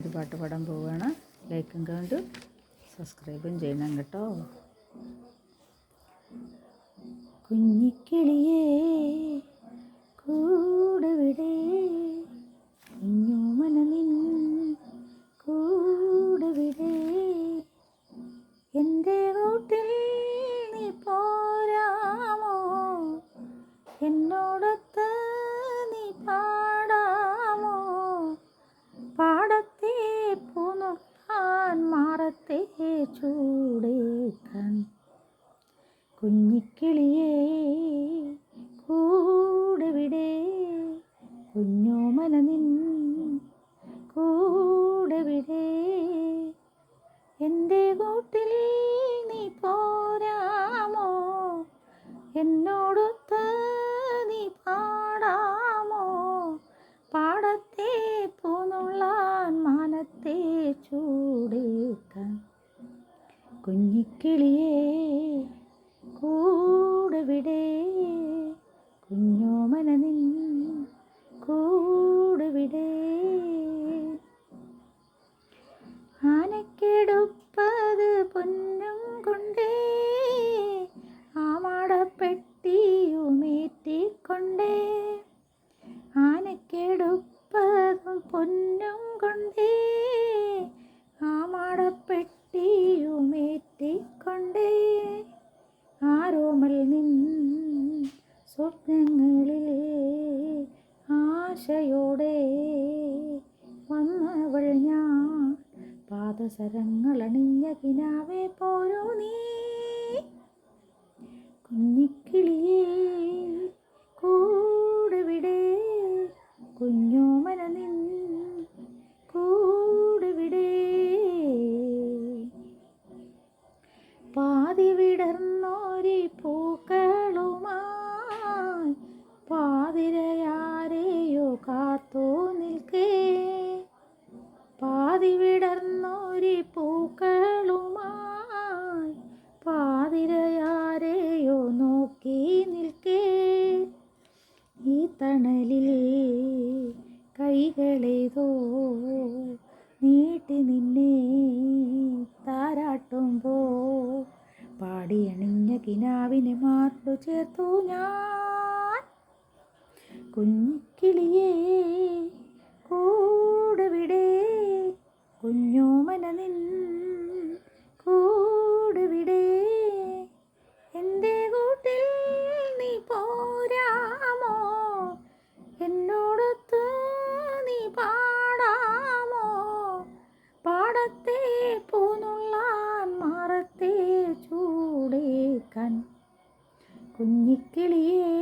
ഒരു പാട്ട് പാടാൻ പോവുകയാണ്. ലൈക്കും കണ്ടും സബ്സ്ക്രൈബും ചെയ്യണം കേട്ടോ. കുഞ്ഞിക്കിളിയേ കൂടെവിടെ, കുഞ്ഞോമന നിൻ കൂടെവിടെ, എൻ്റെ കൂട്ടിൽ നീ പോരാമോ, എന്നോടൊത്ത് നീ പാടാമോ, പാടത്തെ പൂനുള്ളാൻ മാറത്തെ ചൂടേക്കാൻ. കുഞ്ഞിക്കിളിയേ കൂടെവിടെ, കുഞ്ഞോമന നിൻ കൂടെവിടെ, എൻ്റെ കൂട്ടിൽ നീ പോരാമോ, എന്നോടൊത്ത് നീ പാടാമോ, പാടത്തെ പൂനുള്ളാൻ മാനത്തെ ചൂടേക്കാൻ. കുഞ്ഞിക്കിളിയേ കൂടെവിടെ, കുഞ്ഞോമന നിൻ കൂടെവിടെ. ആനക്കെടുപ്പത് പൊന്നും കൊണ്ടേ, ആമാടപ്പെട്ടിയുമേറ്റിക്കൊണ്ടേ, ആനക്കെടുപ്പതും പൊന്നും കൊണ്ടേ, ആമാടപ്പെട്ടിയുമേറ്റിക്കൊണ്ടേ, ആരോമൽ നിൻ സ്വപ്നങ്ങളിൽ ആശയോടെ വന്നവൾ ഞാൻ, പാദസരങ്ങളണിഞ്ഞ കിനാവേ പോരൂ നീ. കുഞ്ഞിക്കിളിയേ കൂടെവിടെ, കുഞ്ഞോമന നിൻ കൂടെവിടെ, പാതി വിടർന്നോരി പൂക്കളുമായി പാതിരയാരെയോ കാത്തു നിൽക്കേ, പാതി വിടർന്നോരി പൂക്കളുമായി പാതിരയാരെയോ നോക്കി നിൽക്കേ, ഈ തണലിൽ കൈകളേതോ നീട്ടി നിന്നെ താരാട്ടുമ്പോൾ, പാടിയണിഞ്ഞ കിനാവിനെ മാർട്ടു ചേർത്തു ഞാൻ. കുഞ്ഞിക്കിളിയേ കൂടെവിടെ, കുഞ്ഞോമന നിൻ കൂടെവിടെ, എൻ്റെ കൂട്ടിൽ നീ പോരാമോ, എന്നോടൊത്ത് നീ പാടാമോ, പാടത്തെ പൂനുള്ളാൻ മാറത്തെ ചൂടേക്കാൻ. കുഞ്ഞിക്കിളിയേ